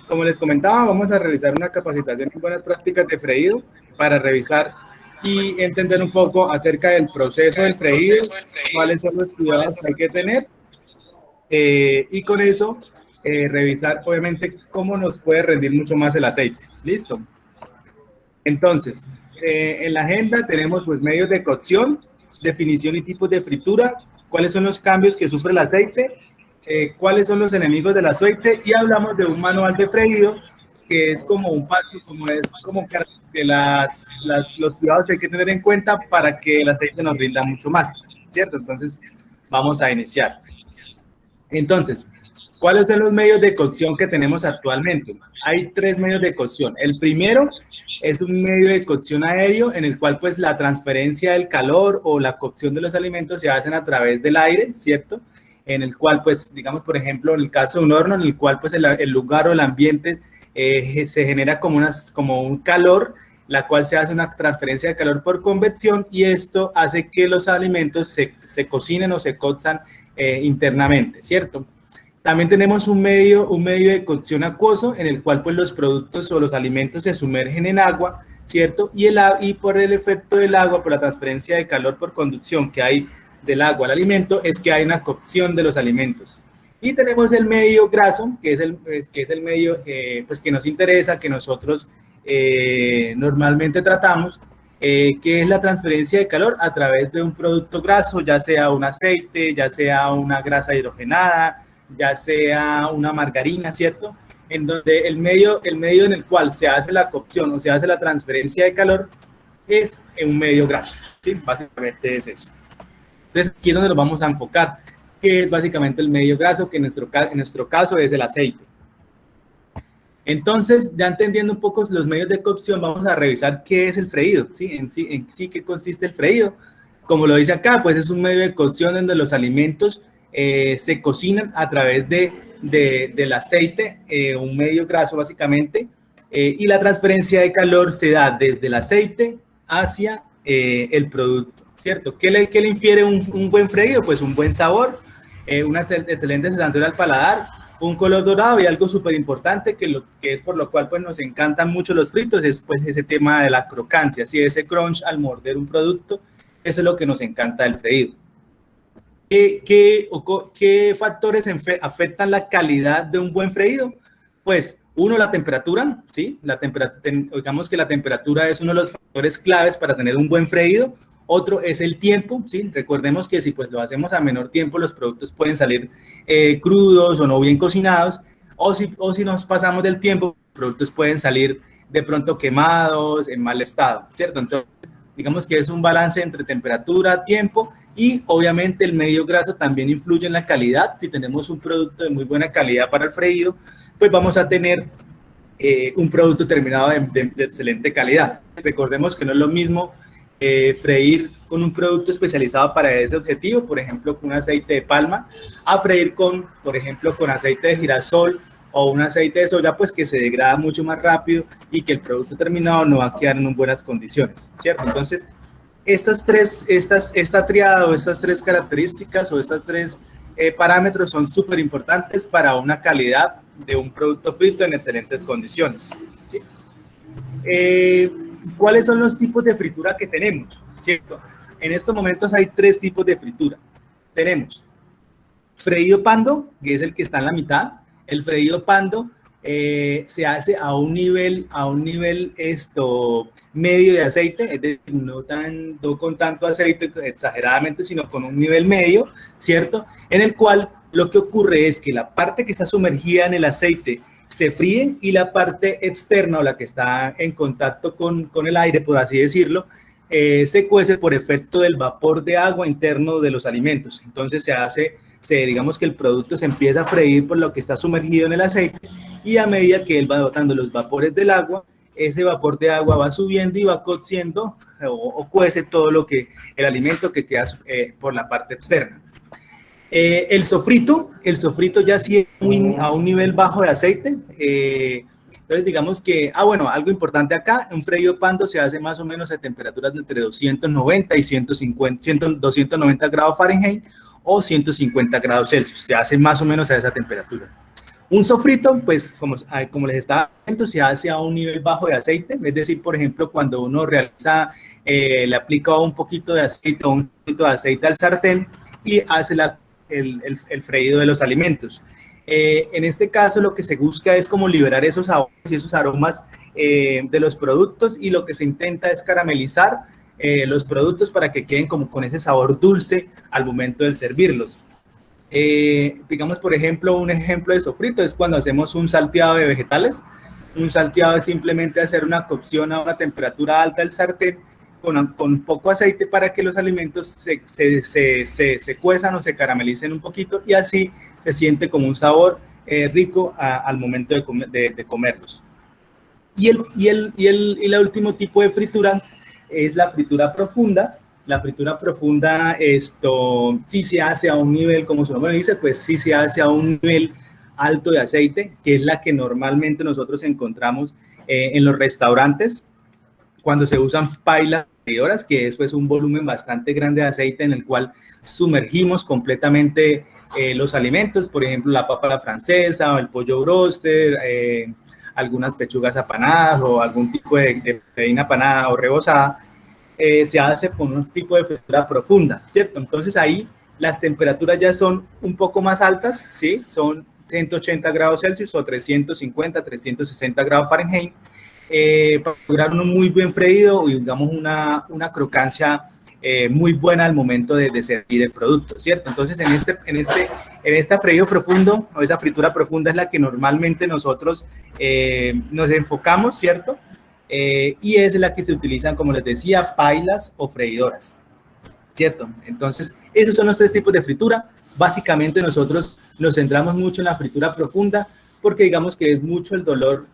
Como les comentaba, vamos a realizar una capacitación en buenas prácticas de freído para revisar y entender un poco acerca del proceso del freído, cuáles son los cuidados que hay que tener y con eso revisar obviamente cómo nos puede rendir mucho más el aceite. ¿Listo? Entonces, en la agenda tenemos pues medios de cocción, definición y tipos de fritura, cuáles son los cambios que sufre el aceite, cuáles son los enemigos del aceite y hablamos de un manual de freído que es como un paso, como que los cuidados que hay que tener en cuenta para que el aceite nos rinda mucho más, ¿cierto? Entonces, vamos a iniciar. Entonces, ¿cuáles son los medios de cocción que tenemos actualmente? Hay tres medios de cocción. El primero es un medio de cocción aéreo en el cual pues la transferencia del calor o la cocción de los alimentos se hacen a través del aire, ¿cierto? En el cual pues, digamos, por ejemplo, en el caso de un horno, en el cual pues el lugar o el ambiente se genera como un calor, la cual se hace una transferencia de calor por convección y esto hace que los alimentos se cocinen o se cozan internamente, ¿cierto? También tenemos un medio de cocción acuoso en el cual pues los productos o los alimentos se sumergen en agua, ¿cierto? Y por el efecto del agua, por la transferencia de calor por conducción que hay del agua al alimento, es que hay una cocción de los alimentos. Y tenemos el medio graso, que es el medio pues que nos interesa, que nosotros normalmente tratamos, que es la transferencia de calor a través de un producto graso, ya sea un aceite, ya sea una grasa hidrogenada, ya sea una margarina, ¿cierto? En donde el medio en el cual se hace la cocción o se hace la transferencia de calor es en un medio graso, ¿sí? Básicamente es eso. Entonces, aquí es donde nos vamos a enfocar, que es básicamente el medio graso, que en nuestro caso es el aceite. Entonces, ya entendiendo un poco los medios de cocción, vamos a revisar qué es el freído, ¿sí? En sí qué consiste el freído. Como lo dice acá, pues es un medio de cocción donde los alimentos se cocinan a través del aceite, un medio graso básicamente, y la transferencia de calor se da desde el aceite hacia el producto, ¿cierto? ¿Qué le infiere un buen freído? Pues un buen sabor, una excelente sensación al paladar, un color dorado y algo súper importante que es por lo cual pues nos encantan mucho los fritos, es pues ese tema de la crocancia, ¿sí? Ese crunch al morder un producto, eso es lo que nos encanta del freído. ¿Qué factores afectan la calidad de un buen freído? Pues uno, la temperatura, ¿sí? Digamos que la temperatura es uno de los factores claves para tener un buen freído. Otro es el tiempo, ¿sí? Recordemos que si pues lo hacemos a menor tiempo, los productos pueden salir crudos o no bien cocinados, o si nos pasamos del tiempo, los productos pueden salir de pronto quemados, en mal estado, ¿cierto? Entonces, digamos que es un balance entre temperatura, tiempo y obviamente el medio graso también influye en la calidad. Si tenemos un producto de muy buena calidad para el freído, pues vamos a tener un producto terminado de excelente calidad. Recordemos que no es lo mismo freír con un producto especializado para ese objetivo, por ejemplo, con un aceite de palma, a freír por ejemplo, con aceite de girasol o un aceite de soya, pues que se degrada mucho más rápido y que el producto terminado no va a quedar en buenas condiciones, ¿cierto? Entonces, esta triada o estas tres características o estas tres parámetros son súper importantes para una calidad de un producto frito en excelentes condiciones, ¿sí? ¿Cuáles son los tipos de fritura que tenemos? ¿Cierto? En estos momentos hay tres tipos de fritura. Tenemos freído pando, que es el que está en la mitad. El freído pando se hace a un nivel medio de aceite, es decir, no con tanto aceite exageradamente, sino con un nivel medio, ¿cierto? En el cual lo que ocurre es que la parte que está sumergida en el aceite se fríe y la parte externa o la que está en contacto con el aire, por así decirlo, se cuece por efecto del vapor de agua interno de los alimentos. Entonces digamos que el producto se empieza a freír por lo que está sumergido en el aceite y a medida que él va botando los vapores del agua, ese vapor de agua va subiendo y va cociendo o cuece todo el alimento que queda por la parte externa. El sofrito ya sí a un nivel bajo de aceite. Entonces, digamos que, algo importante acá, un freído pando se hace más o menos a temperaturas de entre 290 y 290 grados Fahrenheit o 150 grados Celsius. Se hace más o menos a esa temperatura. Un sofrito, pues como les estaba diciendo, se hace a un nivel bajo de aceite, es decir, por ejemplo, cuando uno realiza, le aplica un poquito de aceite o un poquito de aceite al sartén y hace el freído de los alimentos. En este caso, lo que se busca es como liberar esos sabores y esos aromas de los productos, y lo que se intenta es caramelizar los productos para que queden como con ese sabor dulce al momento de servirlos. Digamos, por ejemplo, un ejemplo de sofrito es cuando hacemos un salteado de vegetales. Un salteado es simplemente hacer una cocción a una temperatura alta del sartén con poco aceite para que los alimentos se cuezan o se caramelicen un poquito, y así se siente como un sabor rico al momento de comerlos. Y el último tipo de fritura es la fritura profunda. La fritura profunda, esto sí se hace a un nivel, como su nombre dice, pues sí se hace a un nivel alto de aceite, que es la que normalmente nosotros encontramos en los restaurantes cuando se usan pailas freidoras, que es pues un volumen bastante grande de aceite en el cual sumergimos completamente los alimentos, por ejemplo, la papa a la francesa o el pollo broster, algunas pechugas apanadas o algún tipo de proteína apanada o rebozada. Se hace con un tipo de fritura profunda, ¿cierto? Entonces ahí las temperaturas ya son un poco más altas, ¿sí? Son 180 grados Celsius o 350, 360 grados Fahrenheit, para lograr un muy buen freído y digamos una crocancia muy buena al momento de servir el producto, ¿cierto? Entonces en este freído profundo o esa fritura profunda es la que normalmente nosotros nos enfocamos, ¿cierto? Y es la que se utilizan, como les decía, pailas o freidoras, ¿cierto? Entonces, esos son los tres tipos de fritura. Básicamente nosotros nos centramos mucho en la fritura profunda porque digamos que es mucho el dolor,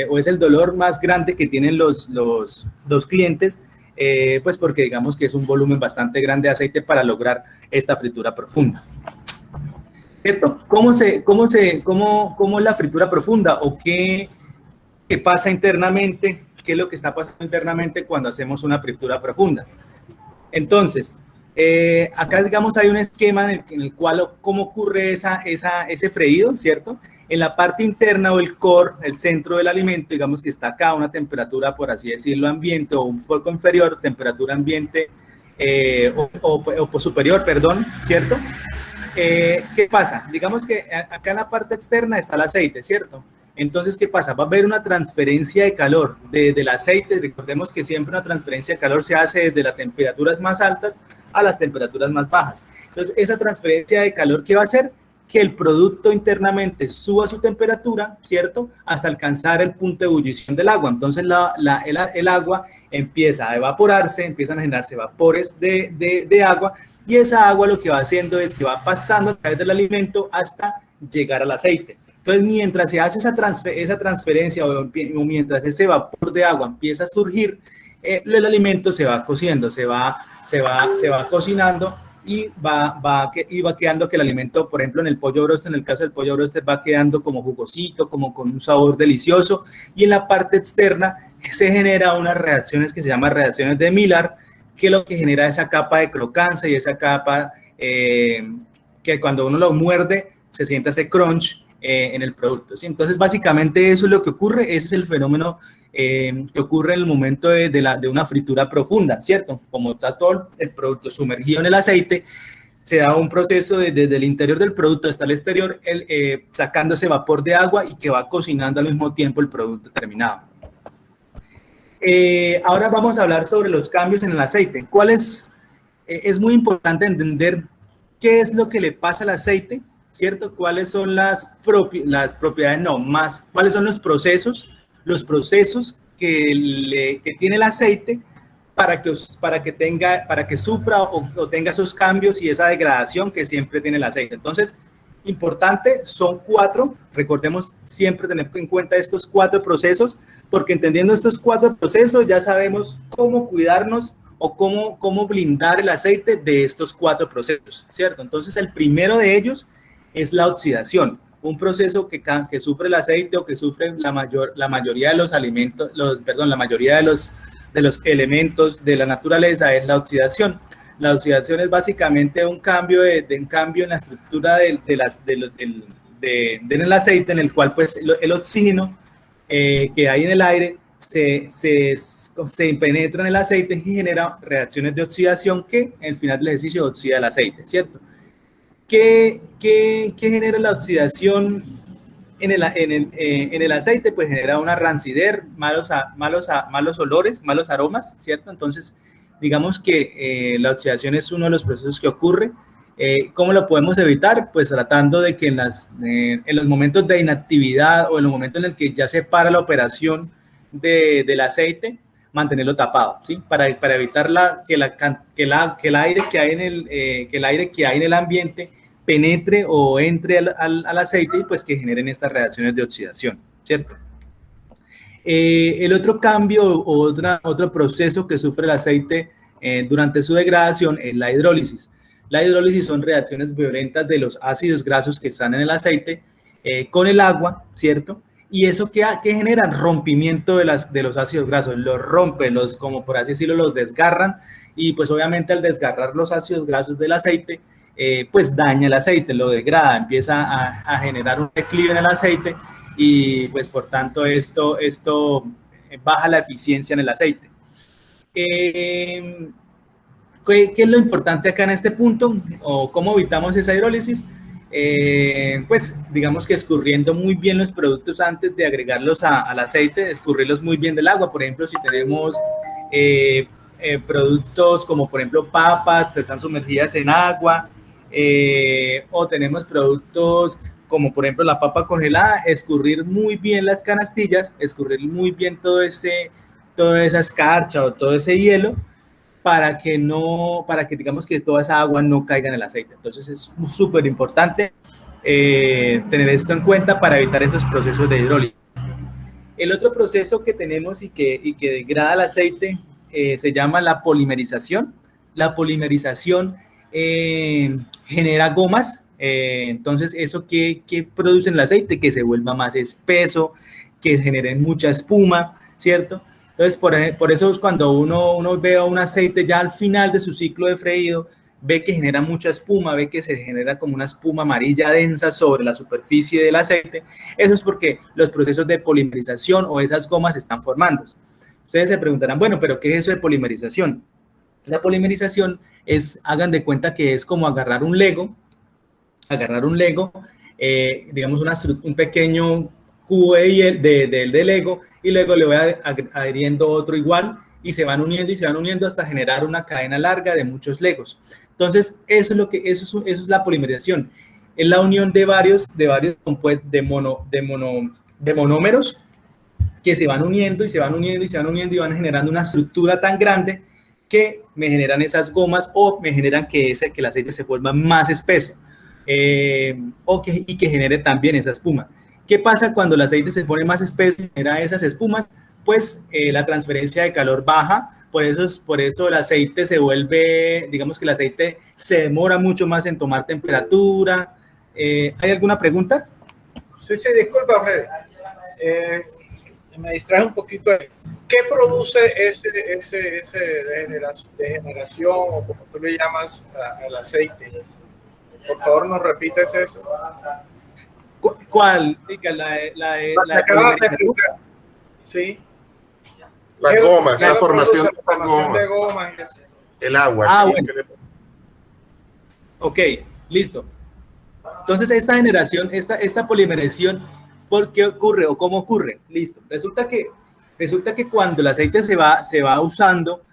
o es el dolor más grande que tienen los clientes, pues porque digamos que es un volumen bastante grande de aceite para lograr esta fritura profunda. ¿Cierto? ¿Cómo es la fritura profunda o qué pasa internamente? ¿Qué es lo que está pasando internamente cuando hacemos una fritura profunda? Entonces, acá, digamos, hay un esquema en el cual cómo ocurre ese freído, ¿cierto? En la parte interna o el core, el centro del alimento, digamos que está acá a una temperatura, por así decirlo, ambiente o un foco inferior, temperatura ambiente o superior, perdón, ¿cierto? ¿Qué pasa? Digamos que acá en la parte externa está el aceite, ¿cierto? Entonces, ¿qué pasa? Va a haber una transferencia de calor del aceite. Recordemos que siempre una transferencia de calor se hace desde las temperaturas más altas a las temperaturas más bajas. Entonces, esa transferencia de calor, ¿qué va a hacer? Que el producto internamente suba su temperatura, ¿cierto? Hasta alcanzar el punto de ebullición del agua. Entonces, el agua empieza a evaporarse, empiezan a generarse vapores de agua, y esa agua lo que va haciendo es que va pasando a través del alimento hasta llegar al aceite. Entonces, mientras se hace esa transferencia o mientras ese vapor de agua empieza a surgir, el alimento se va cociendo, se va cocinando y va quedando que el alimento, por ejemplo, en el pollo broster, en el caso del pollo broster, va quedando como jugosito, como con un sabor delicioso, y en la parte externa se genera unas reacciones que se llaman reacciones de Maillard, que lo que genera esa capa de crocancia y esa capa que cuando uno lo muerde se siente ese crunch en el producto, ¿sí? Entonces, básicamente eso es lo que ocurre, ese es el fenómeno que ocurre en el momento de una fritura profunda, ¿cierto? Como está todo el producto sumergido en el aceite, se da un proceso desde el interior del producto hasta el exterior, sacando ese vapor de agua y que va cocinando al mismo tiempo el producto terminado. Ahora vamos a hablar sobre los cambios en el aceite. Es muy importante entender qué es lo que le pasa al aceite, ¿cierto? ¿Cuáles son las propiedades, cuáles son los procesos que tiene el aceite para que sufra o tenga esos cambios y esa degradación que siempre tiene el aceite? Entonces, importante, son 4, recordemos siempre tener en cuenta estos 4 procesos, porque entendiendo estos 4 procesos ya sabemos cómo cuidarnos o cómo blindar el aceite de estos 4 procesos, ¿cierto? Entonces, el primero de ellos es la oxidación, un proceso que sufre el aceite o que sufre la mayoría de los alimentos, la mayoría de los elementos de la naturaleza es la oxidación. La oxidación es básicamente un cambio en la estructura en el aceite, en el cual pues el oxígeno que hay en el aire se penetra en el aceite y genera reacciones de oxidación que al final del ejercicio oxida el aceite, ¿cierto? ¿Qué genera la oxidación en el aceite? Pues genera una rancidez, malos olores, malos aromas, ¿cierto? Entonces, digamos que la oxidación es uno de los procesos que ocurre. ¿Cómo lo podemos evitar? Pues tratando de que en los momentos de inactividad o en los momentos en el que ya se para la operación del aceite, mantenerlo tapado, ¿sí? Para evitar que el aire que hay en el ambiente penetre o entre al aceite y pues que generen estas reacciones de oxidación, ¿cierto? El otro cambio o otro proceso que sufre el aceite durante su degradación es la hidrólisis. La hidrólisis son reacciones violentas de los ácidos grasos que están en el aceite con el agua, ¿cierto? Y eso que genera rompimiento de los ácidos grasos, los rompe, como por así decirlo, los desgarran, y pues obviamente al desgarrar los ácidos grasos del aceite, pues daña el aceite, lo degrada, empieza a generar un declive en el aceite y pues por tanto esto baja la eficiencia en el aceite. ¿Qué es lo importante acá en este punto? ¿O cómo evitamos esa hidrólisis? Pues digamos que escurriendo muy bien los productos antes de agregarlos al aceite, escurrirlos muy bien del agua. Por ejemplo, si tenemos productos como por ejemplo papas que están sumergidas en agua, o tenemos productos como por ejemplo la papa congelada, escurrir muy bien las canastillas, escurrir muy bien toda esa escarcha o todo ese hielo, para que digamos que toda esa agua no caiga en el aceite. Entonces es súper importante tener esto en cuenta para evitar esos procesos de hidrólisis. El otro proceso que tenemos y que degrada el aceite se llama la polimerización. La polimerización genera gomas. Entonces, ¿eso qué produce en el aceite? Que se vuelva más espeso, que genere mucha espuma, ¿cierto? Entonces, por eso es cuando uno ve un aceite ya al final de su ciclo de freído, ve que genera mucha espuma, ve que se genera como una espuma amarilla densa sobre la superficie del aceite. Eso es porque los procesos de polimerización o esas gomas se están formando. Ustedes se preguntarán, bueno, ¿pero qué es eso de polimerización? La polimerización hagan de cuenta que es como agarrar un Lego, digamos un pequeño cubo de Lego, y luego le voy adhiriendo otro igual, y se van uniendo hasta generar una cadena larga de muchos Legos. Entonces, eso es la polimerización. Es la unión de varios compuestos de monómeros que se van uniendo y se van uniendo y se van uniendo y van generando una estructura tan grande que me generan esas gomas o me generan que el aceite se vuelva más espeso y que genere también esa espuma. ¿Qué pasa cuando el aceite se pone más espeso y genera esas espumas? Pues la transferencia de calor baja. Por eso el aceite se vuelve, digamos que el aceite se demora mucho más en tomar temperatura. ¿Hay alguna pregunta? Sí, disculpa, Fred. Me distrae un poquito. ¿Qué produce ese degeneración o como tú le llamas al aceite? Por favor, ¿nos repites eso? ¿Cuál? La acabas de explicar. Sí. Las gomas, la formación de gomas. El agua. Bueno. Ok, listo. Entonces, esta generación, esta polimerización, ¿por qué ocurre o cómo ocurre? Listo. Resulta que cuando el aceite se va usando,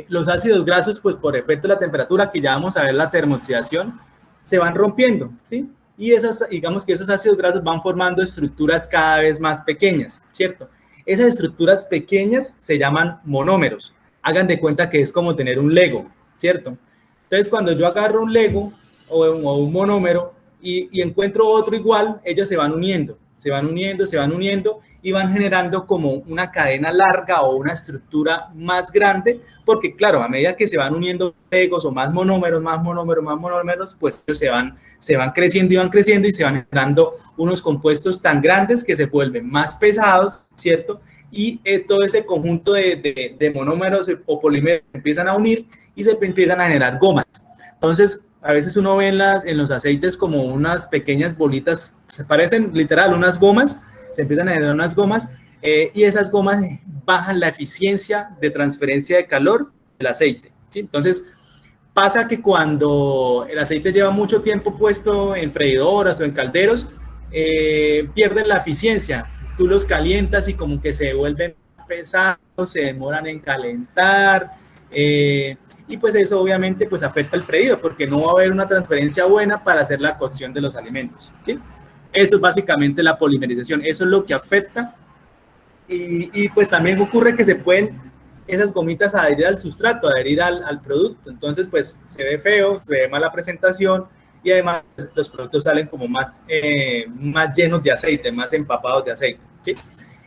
los ácidos grasos, pues por efecto de la temperatura, que ya vamos a ver la termooxidación, se van rompiendo, ¿sí? Y digamos que esos ácidos grasos van formando estructuras cada vez más pequeñas, ¿cierto? Esas estructuras pequeñas se llaman monómeros. Hagan de cuenta que es como tener un Lego, ¿cierto? Entonces, cuando yo agarro un Lego o un monómero y encuentro otro igual, ellos se van uniendo y van generando como una cadena larga o una estructura más grande, porque claro, a medida que se van uniendo Legos o más monómeros, pues ellos se van creciendo y se van generando unos compuestos tan grandes que se vuelven más pesados, ¿cierto? Y todo ese conjunto de monómeros o polímeros se empiezan a unir y se empiezan a generar gomas. Entonces, a veces uno ve en los aceites como unas pequeñas bolitas, se parecen literal unas gomas, se empiezan a generar unas gomas y esas gomas bajan la eficiencia de transferencia de calor del aceite, ¿sí? Entonces, pasa que cuando el aceite lleva mucho tiempo puesto en freidoras o en calderos, pierden la eficiencia. Tú los calientas y como que se vuelven pesados, se demoran en calentar, y pues eso obviamente pues afecta el freído porque no va a haber una transferencia buena para hacer la cocción de los alimentos, ¿sí? Eso es básicamente la polimerización, eso es lo que afecta y pues también ocurre que se pueden esas gomitas adherir al sustrato, adherir al producto, entonces pues se ve feo, se ve mala presentación y además los productos salen como más llenos de aceite, más empapados de aceite, ¿sí?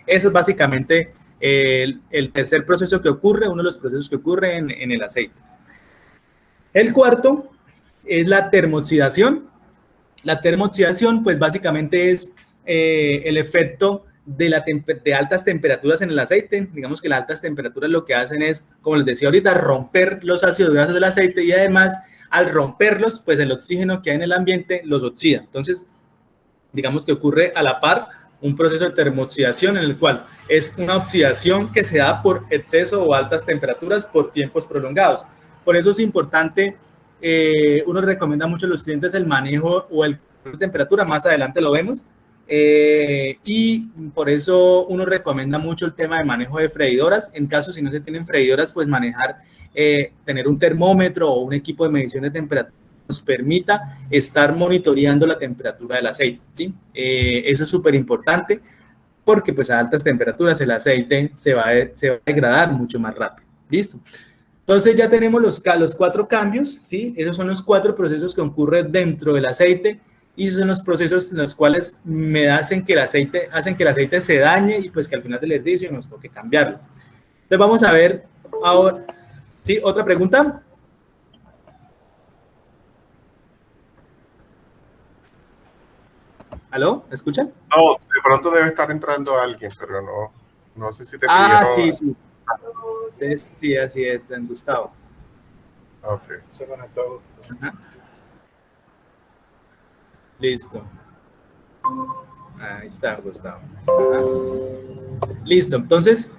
Eso es básicamente el tercer proceso que ocurre, uno de los procesos que ocurre en el aceite. El cuarto es la termooxidación. La termooxidación, pues básicamente es el efecto de altas temperaturas en el aceite. Digamos que las altas temperaturas lo que hacen es, como les decía ahorita, romper los ácidos grasos del aceite y además al romperlos, pues el oxígeno que hay en el ambiente los oxida. Entonces, digamos que ocurre a la par un proceso de termooxidación en el cual es una oxidación que se da por exceso o altas temperaturas por tiempos prolongados. Por eso es importante, uno recomienda mucho a los clientes el manejo o el control de temperatura, más adelante lo vemos, y por eso uno recomienda mucho el tema de manejo de freidoras. En caso si no se tienen freidoras, pues manejar, tener un termómetro o un equipo de medición de temperatura nos permita estar monitoreando la temperatura del aceite, ¿sí? Eso es súper importante porque pues a altas temperaturas el aceite se va a degradar mucho más rápido. ¿Listo? Entonces ya tenemos los 4 cambios, ¿sí? Esos son los 4 procesos que ocurren dentro del aceite y esos son los procesos en los cuales hacen que el aceite se dañe y pues que al final del ejercicio nos toque cambiarlo. Entonces vamos a ver ahora, ¿sí? ¿Otra pregunta? ¿Aló? ¿Me escuchan? No, de pronto debe estar entrando alguien, pero no sé si te pidieron. Sí. Sí, así es, don Gustavo. Ok. Se conectó. Ajá. Listo. Ahí está, Gustavo. Ajá. Listo, entonces,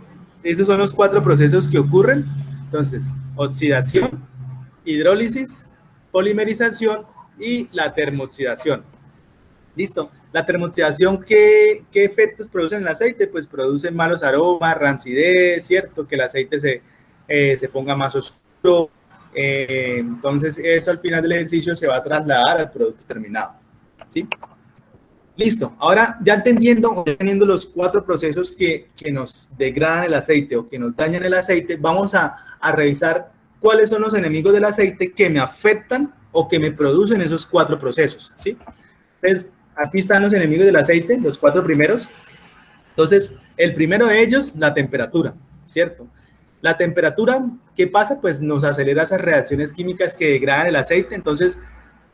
esos son los 4 procesos que ocurren. Entonces, oxidación, hidrólisis, polimerización y la termooxidación. Listo. La termooxidación, ¿qué efectos produce en el aceite? Pues produce malos aromas, rancidez, ¿cierto? Que el aceite se ponga más oscuro. Entonces, eso al final del ejercicio se va a trasladar al producto terminado, ¿sí? Listo. Ahora, ya teniendo los 4 procesos que nos degradan el aceite o que nos dañan el aceite, vamos a revisar cuáles son los enemigos del aceite que me afectan o que me producen esos 4 procesos, ¿sí? Entonces, aquí están los enemigos del aceite, los 4 primeros. Entonces, el primero de ellos, la temperatura, ¿cierto? La temperatura, ¿qué pasa? Pues nos acelera esas reacciones químicas que degradan el aceite. Entonces,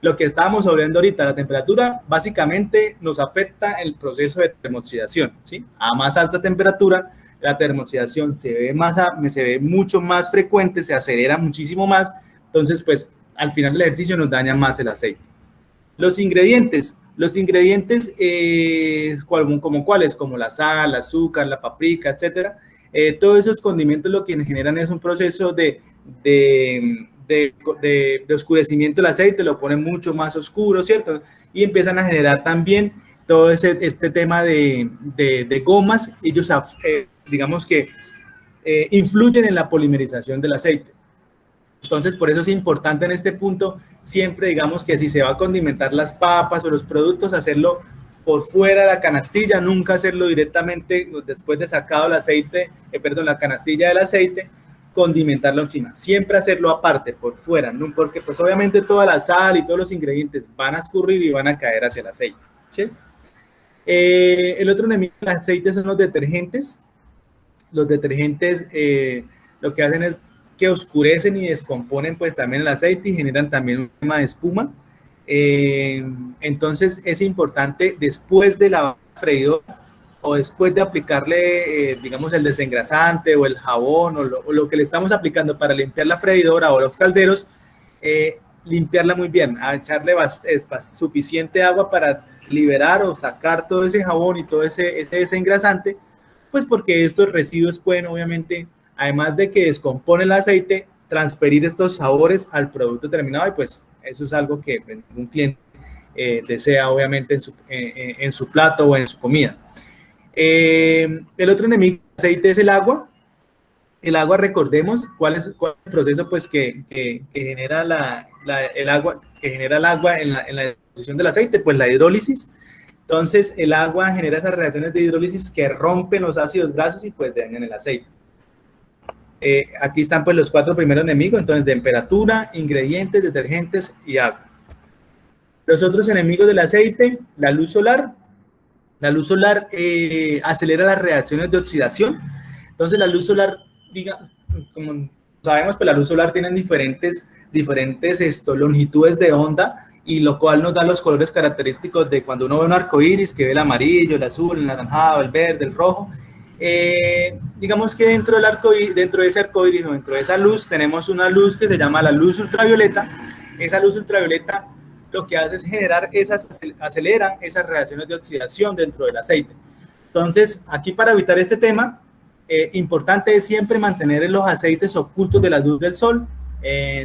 lo que estábamos hablando ahorita, la temperatura básicamente nos afecta el proceso de termooxidación, ¿sí? A más alta temperatura, la termooxidación se ve mucho más frecuente, se acelera muchísimo más. Entonces, pues, al final del ejercicio nos daña más el aceite. Los ingredientes, como cuáles, como la sal, el azúcar, la paprika, etcétera. Todos esos condimentos lo que generan es un proceso de oscurecimiento del aceite, lo ponen mucho más oscuro, ¿cierto? Y empiezan a generar también todo este tema de gomas. Ellos, digamos que influyen en la polimerización del aceite. Entonces, por eso es importante en este punto, siempre digamos que si se va a condimentar las papas o los productos, hacerlo por fuera de la canastilla, nunca hacerlo directamente después de sacado el aceite, la canastilla del aceite, condimentarlo encima. Siempre hacerlo aparte, por fuera, ¿no? Porque pues obviamente toda la sal y todos los ingredientes van a escurrir y van a caer hacia el aceite, ¿sí? El otro enemigo del aceite son los detergentes. Los detergentes lo que hacen es que oscurecen y descomponen pues también el aceite y generan también un tema de espuma. Entonces es importante después de la freidora o después de aplicarle, digamos, el desengrasante o el jabón o lo que le estamos aplicando para limpiar la freidora o los calderos, limpiarla muy bien, a echarle suficiente agua para liberar o sacar todo ese jabón y todo ese engrasante, pues porque estos residuos pueden obviamente, además de que descompone el aceite, transferir estos sabores al producto terminado y pues eso es algo que un cliente desea obviamente en su plato o en su comida. El otro enemigo del aceite es el agua. El agua, recordemos cuál es el proceso pues, que genera el agua en la disposición del aceite, pues la hidrólisis. Entonces, el agua genera esas reacciones de hidrólisis que rompen los ácidos grasos y pues dañan el aceite. Aquí están pues los 4 primeros enemigos, entonces temperatura, ingredientes, detergentes y agua. Los otros enemigos del aceite, la luz solar. La luz solar acelera las reacciones de oxidación. Entonces, la luz solar, como sabemos, pues la luz solar tiene diferentes longitudes de onda, y lo cual nos da los colores característicos de cuando uno ve un arco iris, que ve el amarillo, el azul, el anaranjado, el verde, el rojo. Digamos que dentro de ese arco iris o dentro de esa luz tenemos una luz que se llama la luz ultravioleta. Esa luz ultravioleta lo que hace es acelera esas reacciones de oxidación dentro del aceite. Entonces, aquí para evitar este tema, importante es siempre mantener los aceites ocultos de la luz del sol,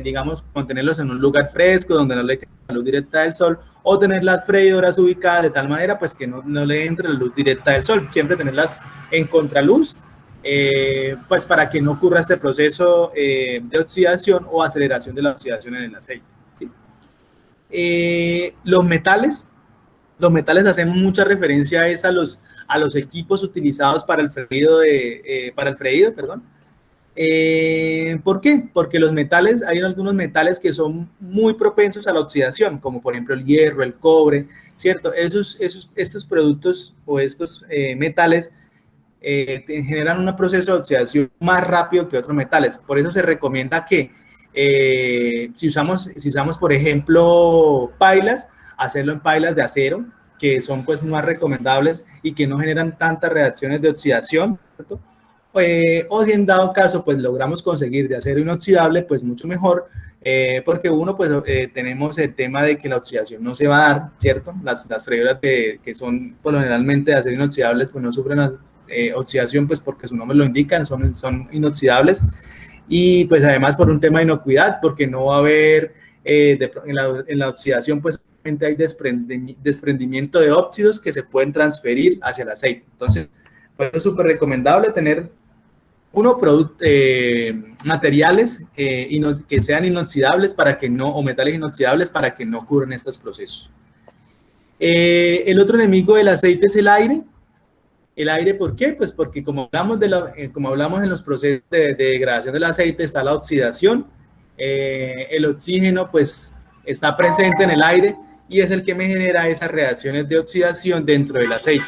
digamos, mantenerlos en un lugar fresco donde no le quede la luz directa del sol, o tener las freidoras ubicadas de tal manera pues que no le entre la luz directa del sol, siempre tenerlas en contraluz, pues para que no ocurra este proceso de oxidación o aceleración de la oxidación en el aceite, ¿sí? Los metales hacemos mucha referencia a los equipos utilizados para el freído, perdón. ¿Por qué? Porque hay algunos metales que son muy propensos a la oxidación, como por ejemplo el hierro, el cobre, ¿cierto? Estos productos o estos metales generan un proceso de oxidación más rápido que otros metales. Por eso se recomienda que si usamos, por ejemplo, pailas, hacerlo en pailas de acero, que son pues más recomendables y que no generan tantas reacciones de oxidación, ¿cierto? O si en dado caso pues logramos conseguir de acero inoxidable, pues mucho mejor, porque pues tenemos el tema de que la oxidación no se va a dar, ¿cierto? Las freidoras que son por lo generalmente de acero inoxidables pues no sufren oxidación, pues porque su nombre lo indica, son inoxidables, y pues además por un tema de inocuidad, porque no va a haber en la oxidación pues hay desprendimiento de óxidos que se pueden transferir hacia el aceite. Entonces, pues es súper recomendable tener materiales que sean inoxidables o metales inoxidables para que no ocurran estos procesos. El otro enemigo del aceite es el aire. El aire, ¿por qué? Pues porque como hablamos en los procesos de degradación del aceite, está la oxidación. El oxígeno pues está presente en el aire y es el que me genera esas reacciones de oxidación dentro del aceite.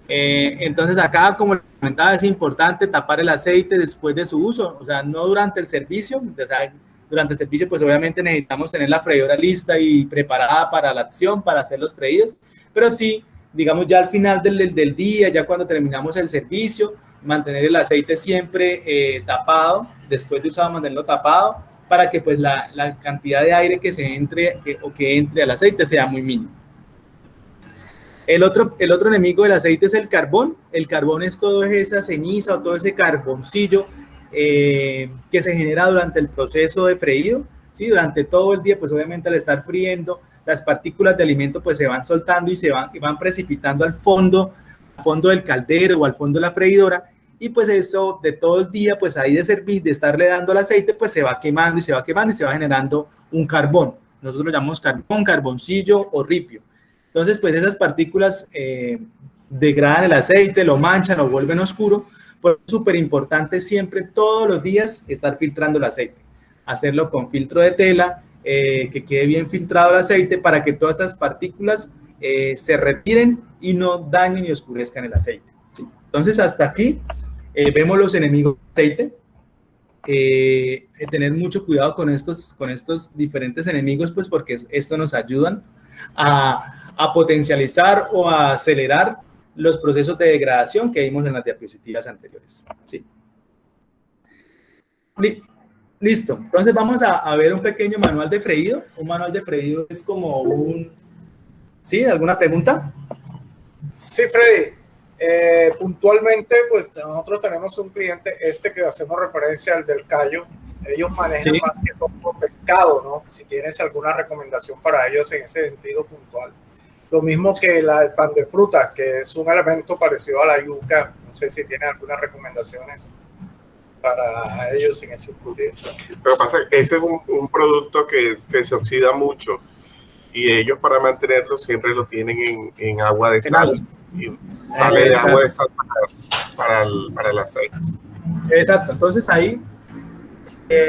Entonces acá, como les comentaba, es importante tapar el aceite después de su uso, o sea, no durante el servicio. O sea, durante el servicio pues obviamente necesitamos tener la freidora lista y preparada para la acción, para hacer los freídos, pero sí, digamos ya al final del día, ya cuando terminamos el servicio, mantener el aceite siempre tapado, después de usado mantenerlo tapado, para que pues la cantidad de aire que entre al aceite sea muy mínima. El otro enemigo del aceite es el carbón. El carbón es toda esa ceniza o todo ese carboncillo que se genera durante el proceso de freído, ¿sí? Durante todo el día, pues obviamente al estar friendo, las partículas de alimento pues se van soltando y van precipitando al fondo del caldero o al fondo de la freidora, y pues eso de todo el día, pues ahí de estarle dando al aceite, pues se va quemando y se va generando un carbón. Nosotros lo llamamos carbón, carboncillo o ripio. Entonces, pues esas partículas degradan el aceite, lo manchan, lo vuelven oscuro. Pues es súper importante siempre, todos los días, estar filtrando el aceite. Hacerlo con filtro de tela, que quede bien filtrado el aceite para que todas estas partículas se retiren y no dañen y oscurezcan el aceite, ¿sí? Entonces, hasta aquí vemos los enemigos del aceite. Tener mucho cuidado con estos diferentes enemigos, pues porque esto nos ayudan a potencializar o a acelerar los procesos de degradación que vimos en las diapositivas anteriores, ¿sí? Listo, entonces vamos a ver un pequeño manual de freído. Un manual de freído es como un... ¿Sí? ¿Alguna pregunta? Sí, Freddy. Puntualmente, pues nosotros tenemos un cliente, que hacemos referencia al del Cayo. Ellos manejan más que todo pescado, ¿no? Si tienes alguna recomendación para ellos en ese sentido puntual. Lo mismo que el pan de fruta, que es un elemento parecido a la yuca. No sé si tienen algunas recomendaciones para ellos en ese sentido. Lo que pasa es que ese es un producto que se oxida mucho y ellos para mantenerlo siempre lo tienen en agua de sal. Y sale de agua de sal para el aceite. Exacto, entonces ahí,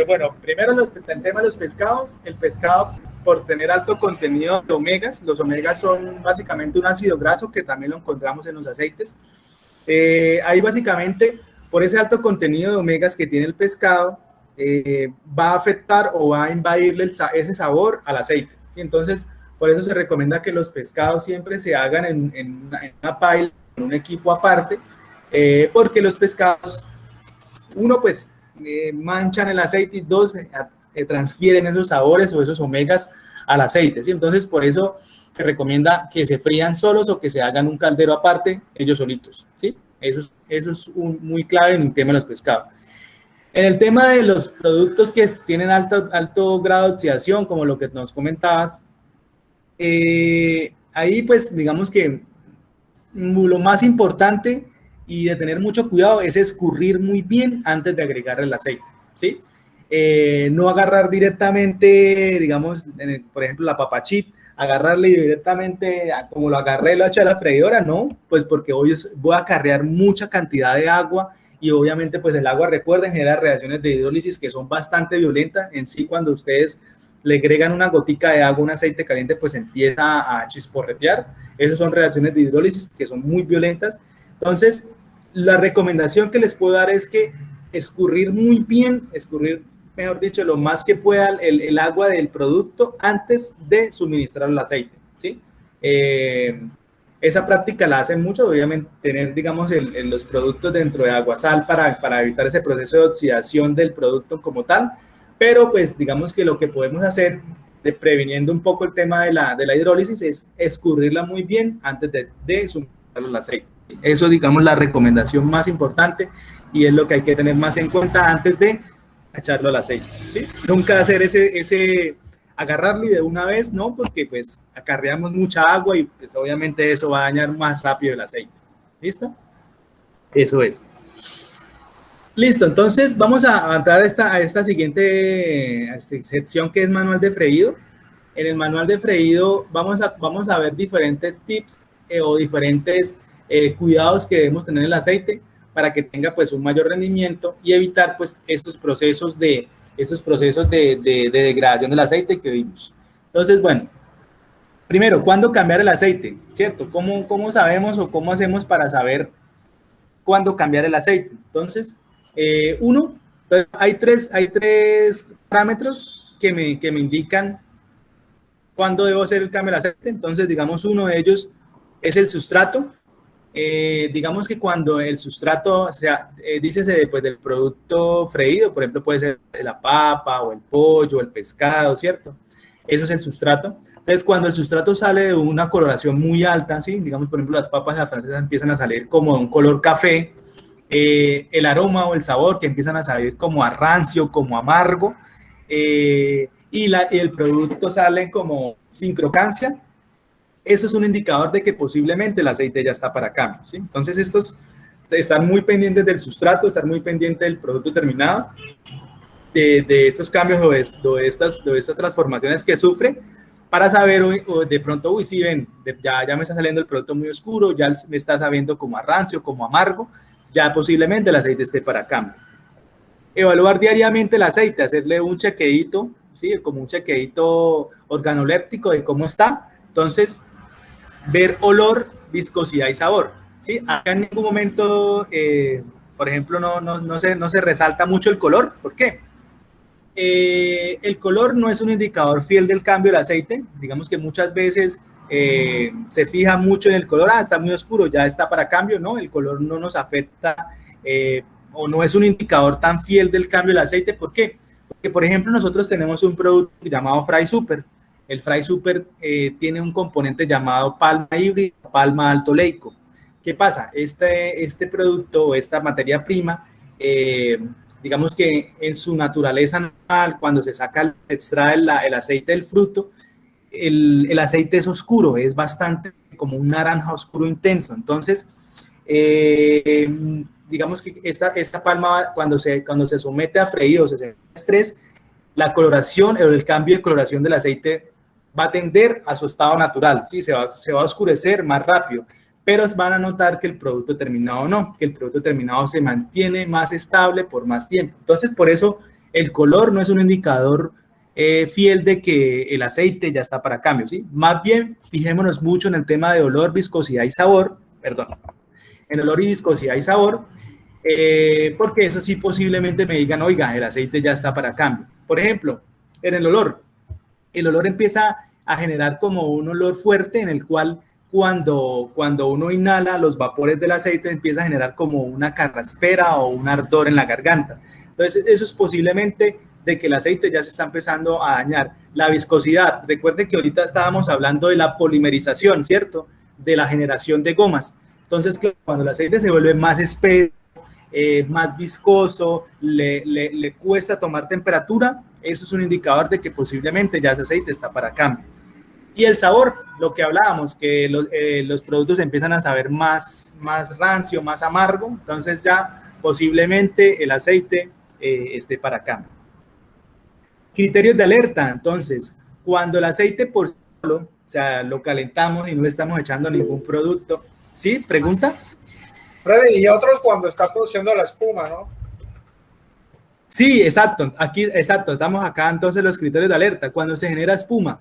bueno, primero el tema de los pescados. El pescado, por tener alto contenido de omegas, los omegas son básicamente un ácido graso que también lo encontramos en los aceites. Ahí básicamente, por ese alto contenido de omegas que tiene el pescado, va a afectar o va a invadirle ese sabor al aceite. Y entonces, por eso se recomienda que los pescados siempre se hagan en una paila, en un equipo aparte, porque los pescados, uno, pues, manchan el aceite y dos, transfieren esos sabores o esos omegas al aceite, ¿sí? Entonces, por eso se recomienda que se frían solos o que se hagan un caldero aparte, ellos solitos, ¿sí? Eso es muy clave en el tema de los pescados. En el tema de los productos que tienen alto grado de oxidación, como lo que nos comentabas, ahí pues digamos que lo más importante y de tener mucho cuidado es escurrir muy bien antes de agregar el aceite, ¿sí? No agarrar directamente, digamos, por ejemplo, la papa chip, agarrarle directamente como lo agarré, lo eché a la freidora, no, pues porque hoy voy a acarrear mucha cantidad de agua y obviamente pues el agua, recuerden, genera reacciones de hidrólisis que son bastante violentas. En sí, cuando ustedes le agregan una gotica de agua, un aceite caliente, pues empieza a chisporretear. Esas son reacciones de hidrólisis que son muy violentas. Entonces, la recomendación que les puedo dar es que escurrir muy bien, mejor dicho, lo más que pueda el agua del producto antes de suministrar el aceite, ¿sí? Esa práctica la hacen mucho, obviamente, tener, digamos, los productos dentro de agua-sal para evitar ese proceso de oxidación del producto como tal, pero pues digamos que lo que podemos hacer, previniendo un poco el tema de la hidrólisis, es escurrirla muy bien antes de suministrar el aceite. Eso, digamos, la recomendación más importante y es lo que hay que tener más en cuenta antes de echarlo al aceite, ¿sí? Nunca hacer agarrarlo y de una vez, ¿no? Porque pues acarreamos mucha agua y pues obviamente eso va a dañar más rápido el aceite. ¿Listo? Eso es. Listo, entonces vamos a entrar a esta siguiente sección que es manual de freído. En el manual de freído vamos a ver diferentes tips o diferentes cuidados que debemos tener en el aceite para que tenga pues un mayor rendimiento y evitar pues estos procesos de degradación del aceite que vimos. Entonces, bueno, primero, ¿cuándo cambiar el aceite? ¿Cierto? ¿Cómo sabemos o cómo hacemos para saber cuándo cambiar el aceite? Entonces, hay tres parámetros que me indican cuándo debo hacer el cambio del aceite. Entonces, digamos, uno de ellos es el sustrato. Digamos que cuando el sustrato, o sea, dícese pues, del producto freído, por ejemplo, puede ser la papa o el pollo o el pescado, ¿cierto? Eso es el sustrato. Entonces, cuando el sustrato sale de una coloración muy alta, ¿sí? Digamos, por ejemplo, las papas a la francesa empiezan a salir como de un color café, el aroma o el sabor que empiezan a salir como a rancio, como amargo, y el producto sale como sin crocancia. Eso es un indicador de que posiblemente el aceite ya está para cambio, ¿sí? Entonces, estar muy pendientes del sustrato, estar muy pendientes del producto terminado, de estos cambios o de estas transformaciones que sufre, para saber, o de pronto, si ven, ya me está saliendo el producto muy oscuro, ya me está sabiendo como a rancio, como amargo, ya posiblemente el aceite esté para cambio. Evaluar diariamente el aceite, hacerle un chequeíto, ¿sí? Como un chequeíto organoléptico de cómo está. Entonces, ver olor, viscosidad y sabor, ¿sí? Acá en ningún momento, por ejemplo, no se resalta mucho el color. ¿Por qué? El color no es un indicador fiel del cambio del aceite. Digamos que muchas veces se fija mucho en el color. Está muy oscuro, ya está para cambio. No, el color no nos afecta o no es un indicador tan fiel del cambio del aceite. ¿Por qué? que, por ejemplo, nosotros tenemos un producto llamado Fry Super. El Fry Super tiene un componente llamado palma híbrida, palma alto leico. ¿Qué pasa? Este producto o esta materia prima, digamos que en su naturaleza normal, cuando se saca, se extrae el aceite del fruto, el aceite es oscuro, es bastante como un naranja oscuro intenso. Entonces, digamos que esta palma, cuando se somete a freído, se somete a estrés, la coloración o el cambio de coloración del aceite va a tender a su estado natural, ¿sí? Se va a oscurecer más rápido, pero van a notar que el producto terminado no, que el producto terminado se mantiene más estable por más tiempo. Entonces, por eso el color no es un indicador fiel de que el aceite ya está para cambio, ¿sí? Más bien, fijémonos mucho en el tema de olor, viscosidad y sabor, en olor y viscosidad y sabor, porque eso sí posiblemente me digan, oiga, el aceite ya está para cambio. Por ejemplo, en el olor empieza a generar como un olor fuerte en el cual cuando uno inhala los vapores del aceite empieza a generar como una carraspera o un ardor en la garganta. Entonces, eso es posiblemente de que el aceite ya se está empezando a dañar. La viscosidad, recuerden que ahorita estábamos hablando de la polimerización, ¿cierto? De la generación de gomas. Entonces, cuando el aceite se vuelve más espeso, más viscoso, le cuesta tomar temperatura, eso es un indicador de que posiblemente ya ese aceite está para cambio. Y el sabor, lo que hablábamos, que los productos empiezan a saber más rancio, más amargo, entonces ya posiblemente el aceite esté para cambio. Criterios de alerta, entonces, cuando el aceite por sí solo, o sea, lo calentamos y no le estamos echando ningún producto, ¿sí? ¿Pregunta? Freddy, y otros cuando está produciendo la espuma, ¿no? Sí, exacto. Aquí, exacto. Estamos acá entonces los criterios de alerta. Cuando se genera espuma,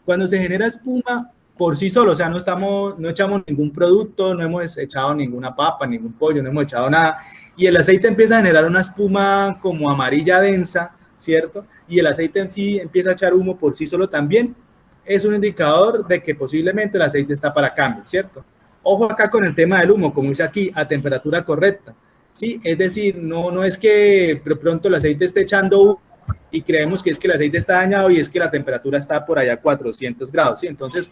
cuando se genera espuma por sí solo, o sea, no echamos ningún producto, no hemos echado ninguna papa, ningún pollo, no hemos echado nada. Y el aceite empieza a generar una espuma como amarilla densa, ¿cierto? Y el aceite en sí empieza a echar humo por sí solo también. Es un indicador de que posiblemente el aceite está para cambio, ¿cierto? Ojo acá con el tema del humo, como dice aquí, a temperatura correcta. Sí, es decir, no es que de pronto el aceite esté echando humo y creemos que es que el aceite está dañado y es que la temperatura está por allá a 400 grados, ¿sí? Entonces,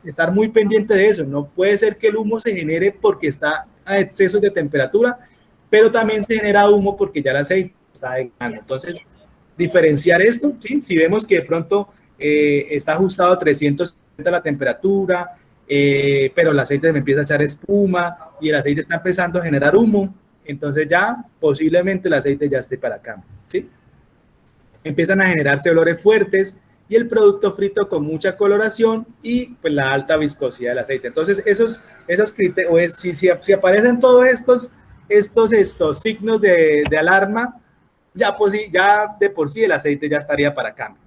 estar muy pendiente de eso. No puede ser que el humo se genere porque está a excesos de temperatura, pero también se genera humo porque ya el aceite está dañado. Entonces, diferenciar esto, ¿sí? Si vemos que de pronto está ajustado a 370 la temperatura, pero el aceite me empieza a echar espuma y el aceite está empezando a generar humo, entonces ya posiblemente el aceite ya esté para cambio, ¿sí? Empiezan a generarse olores fuertes y el producto frito con mucha coloración y pues la alta viscosidad del aceite. Entonces esos criterios, si aparecen todos estos signos de alarma, ya de por sí el aceite ya estaría para cambio.